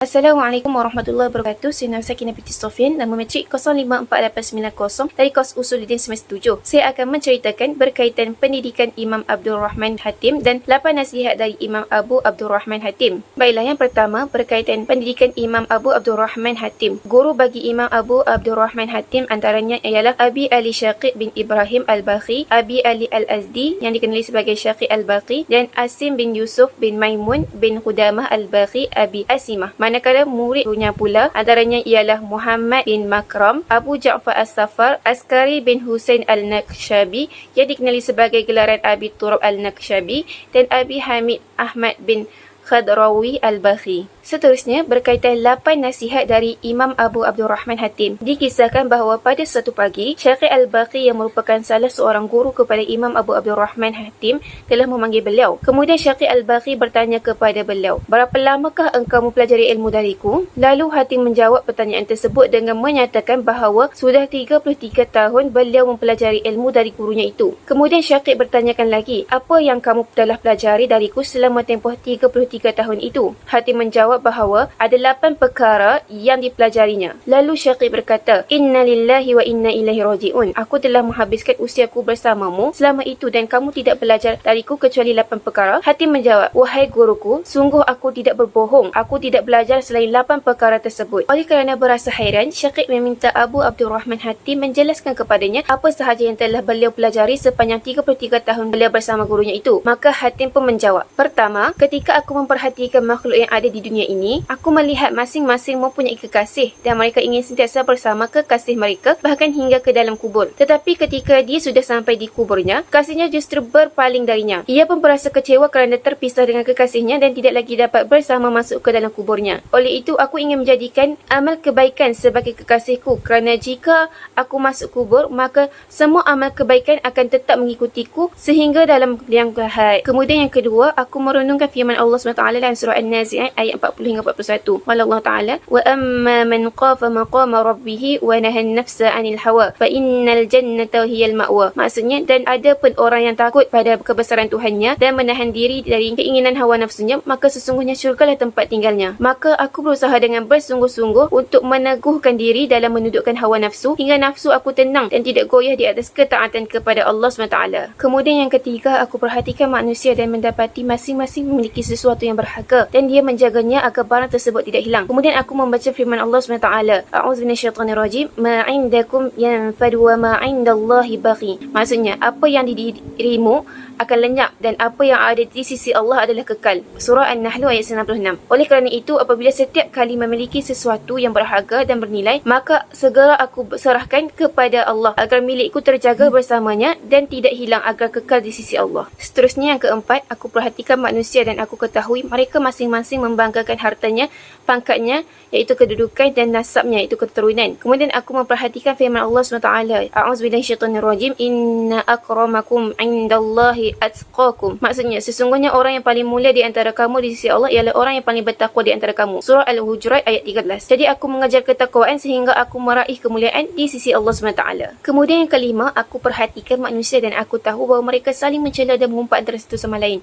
Assalamualaikum warahmatullahi wabarakatuh. Saya Nafisa Binti Sofian, nama metrik 054890 dari kos Usuluddin semester 7. Saya akan menceritakan berkaitan pendidikan Imam Abdul Rahman Hatim dan 8 nasihat dari Imam Abu Abdul Rahman Hatim. Baiklah, yang pertama berkaitan pendidikan Imam Abu Abdul Rahman Hatim. Guru bagi Imam Abu Abdul Rahman Hatim antaranya ialah Abi Ali Syaqi bin Ibrahim Al-Baqi, Abi Ali Al-Azdi yang dikenali sebagai Syaqi Al-Baqi, dan Asim bin Yusuf bin Maimun bin Qudamah Al-Baqi Abi Asimah. Manakala muridnya pula antaranya ialah Muhammad bin Makram, Abu Ja'far As-Safar, Askari bin Husain Al-Naqshabi yang dikenali sebagai gelaran Abi Turab Al-Naqshabi, dan Abi Hamid Ahmad bin Khadrawi Al-Bakhi. Seterusnya, berkaitan 8 nasihat dari Imam Abu Abdul Rahman Hatim. Dikisahkan bahawa pada suatu pagi, Syaqi Al-Baqi yang merupakan salah seorang guru kepada Imam Abu Abdul Rahman Hatim telah memanggil beliau. Kemudian Syaqi Al-Baqi bertanya kepada beliau, "Berapa lamakah engkau mempelajari ilmu dariku?" Lalu Hatim menjawab pertanyaan tersebut dengan menyatakan bahawa sudah 33 tahun beliau mempelajari ilmu dari gurunya itu. Kemudian Syaqi bertanyakan lagi, "Apa yang kamu telah pelajari dariku selama tempoh 33 tahun itu?" Hatim menjawab bahawa ada 8 perkara yang dipelajarinya. Lalu Syaqi berkata, "Inna lillahi wa inna ilaihi raji'un. Aku telah menghabiskan usiaku bersamamu selama itu dan kamu tidak belajar dariku kecuali 8 perkara." Hatim menjawab, "Wahai guruku, sungguh aku tidak berbohong. Aku tidak belajar selain 8 perkara tersebut." Oleh kerana berasa hairan, Syaqi meminta Abu Abdul Rahman Hatim menjelaskan kepadanya apa sahaja yang telah beliau pelajari sepanjang 33 tahun beliau bersama gurunya itu. Maka Hatim pun menjawab, "Pertama, ketika aku memperhatikan makhluk yang ada di dunia ini, aku melihat masing-masing mempunyai kekasih dan mereka ingin sentiasa bersama kekasih mereka bahkan hingga ke dalam kubur. Tetapi ketika dia sudah sampai di kuburnya, kekasihnya justru berpaling darinya. Ia pun berasa kecewa kerana terpisah dengan kekasihnya dan tidak lagi dapat bersama masuk ke dalam kuburnya. Oleh itu, aku ingin menjadikan amal kebaikan sebagai kekasihku kerana jika aku masuk kubur, maka semua amal kebaikan akan tetap mengikutiku sehingga dalam liang lahat." Kemudian yang kedua, aku merenungkan firman Allah SWT dalam surah An-Nazi'at ayat 40 hingga 41. Allah Ta'ala, "Wa amma man qafa maqama rabbih wa nahan nafsa 'anil hawa fa innal jannata hiyal ma'wa." Maksudnya, dan ada pun orang yang takut pada kebesaran Tuhannya dan menahan diri dari keinginan hawa nafsunya, maka sesungguhnya syurgalah tempat tinggalnya. Maka aku berusaha dengan bersungguh-sungguh untuk meneguhkan diri dalam menundukkan hawa nafsu hingga nafsu aku tenang dan tidak goyah di atas ketaatan kepada Allah SWT. Kemudian yang ketiga, aku perhatikan manusia dan mendapati masing-masing memiliki sesuatu yang berharga dan dia menjaganya agar barang tersebut tidak hilang. Kemudian aku membaca firman Allah SWT, "A'udzu minasyaitonirrajim, ma 'indakum yanfad wa ma 'indallahi baqi." Maksudnya, apa yang di dirimu akan lenyap dan apa yang ada di sisi Allah adalah kekal. Surah An-Nahl ayat 96. Oleh kerana itu, apabila setiap kali memiliki sesuatu yang berharga dan bernilai, maka segera aku serahkan kepada Allah agar milikku terjaga bersamanya dan tidak hilang agar kekal di sisi Allah. Seterusnya yang keempat, aku perhatikan manusia dan aku ketahui mereka masing-masing membanggakan hartanya, pangkatnya iaitu kedudukan, dan nasabnya iaitu keturunan. Kemudian aku memperhatikan firman Allah SWT, "A'udzubillahisyaitonirrajim, inna akramakum 'indallahi atqakum." Maksudnya, sesungguhnya orang yang paling mulia di antara kamu di sisi Allah ialah orang yang paling bertakwa di antara kamu. Surah Al-Hujurat ayat 13. Jadi aku mengajar ketakwaan sehingga aku meraih kemuliaan di sisi Allah SWT. Kemudian yang kelima, aku perhatikan manusia dan aku tahu bahawa mereka saling mencela dan mengumpat antara satu sama lain.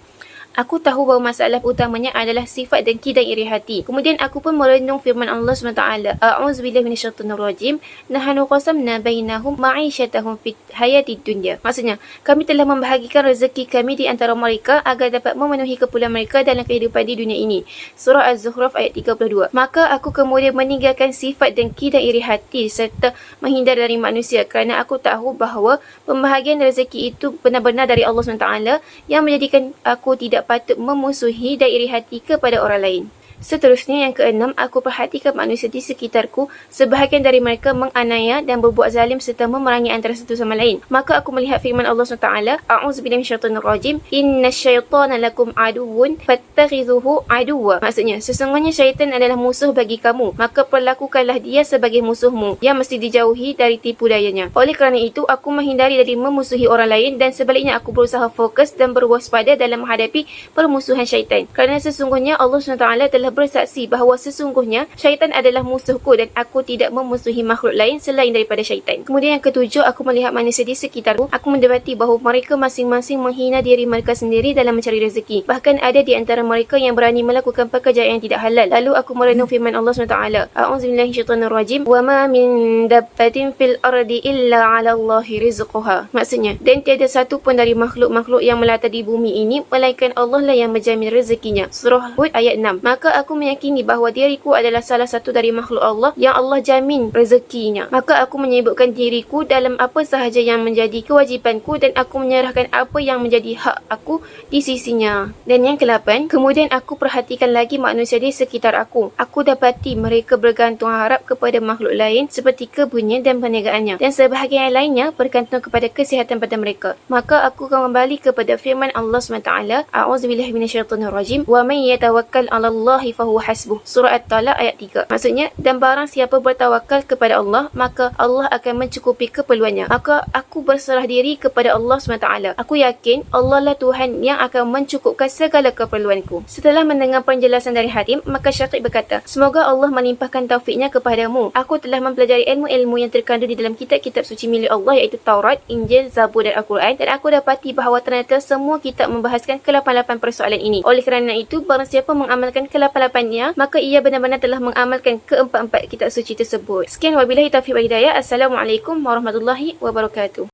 Aku tahu bahawa masalah utamanya adalah sifat dengki dan iri hati. Kemudian aku pun merenung firman Allah SWT, "A'udzubillahi minasyaitonirrajim, nahnu qasamna bainahum ma'isyatahum fit hayatid dunya." Maksudnya, kami telah membahagikan rezeki kami di antara mereka agar dapat memenuhi keperluan mereka dalam kehidupan di dunia ini. Surah Az-Zukhruf ayat 32. Maka aku kemudian meninggalkan sifat dengki dan iri hati serta menghindar dari manusia kerana aku tahu bahawa pembahagian rezeki itu benar-benar dari Allah SWT yang menjadikan aku tidak patut memusuhi dan iri hati kepada orang lain. Seterusnya yang keenam, aku perhatikan manusia di sekitarku. Sebahagian dari mereka menganiaya dan berbuat zalim serta memerangi antara satu sama lain. Maka aku melihat firman Allah SWT, "A'udzubillahi minasyaitonirrajim, innasyaitana lakum aduwwun fattakhidhuhu aduwwa." Maksudnya, sesungguhnya syaitan adalah musuh bagi kamu, maka perlakukanlah dia sebagai musuhmu yang mesti dijauhi dari tipu dayanya. Oleh kerana itu, aku menghindari dari memusuhi orang lain dan sebaliknya aku berusaha fokus dan berwaspada dalam menghadapi permusuhan syaitan. Kerana sesungguhnya Allah SWT telah telah bersaksi bahawa sesungguhnya syaitan adalah musuhku dan aku tidak memusuhi makhluk lain selain daripada syaitan. Kemudian yang ketujuh, aku melihat manusia di sekitarku. Aku mendapati bahawa mereka masing-masing menghina diri mereka sendiri dalam mencari rezeki. Bahkan ada di antara mereka yang berani melakukan pekerjaan yang tidak halal. Lalu aku merenung firman Allah SWT. A'udzubillahisyaitanirrajim. Wa ma min dabbatin fil ardi illa 'ala Allahi rizquha. Maksudnya, dan tiada satu pun dari makhluk-makhluk yang melata di bumi ini melainkan Allah lah yang menjamin rezekinya. Surah Hud ayat 6. Maka aku meyakini bahawa diriku adalah salah satu dari makhluk Allah yang Allah jamin rezekinya. Maka aku menyibukkan diriku dalam apa sahaja yang menjadi kewajipanku dan aku menyerahkan apa yang menjadi hak aku di sisinya. Dan yang ke-8, kemudian aku perhatikan lagi manusia di sekitar aku. Aku dapati mereka bergantung harap kepada makhluk lain seperti kebunnya dan perniagaannya. Dan sebahagian lainnya bergantung kepada kesihatan pada mereka. Maka aku akan kembali kepada firman Allah SWT. A'udzubillahiminasyaitanirrajim. Wa man yatawakkal 'ala Allahi fahuwa hasbuh. Surah At-Talaq ayat 3. Maksudnya, dan barang siapa bertawakal kepada Allah, maka Allah akan mencukupi keperluannya. Maka aku berserah diri kepada Allah SWT. Aku yakin Allah lah Tuhan yang akan mencukupkan segala keperluanku. Setelah mendengar penjelasan dari Hatim, maka Syaqib berkata, semoga Allah melimpahkan taufiknya kepadamu. Aku telah mempelajari ilmu-ilmu yang terkandung di dalam kitab-kitab suci milik Allah iaitu Taurat, Injil, Zabur dan Al-Quran, dan aku dapati bahawa ternyata semua kitab membahaskan ke-88 persoalan ini. Oleh kerana itu, barang siapa mengamalkan ke-88-nya, maka ia benar-benar telah mengamalkan ke-44 kitab suci tersebut. Sekian, wabillahi taufiq wal hidayah. Assalamualaikum warahmatullahi wabarakatuh.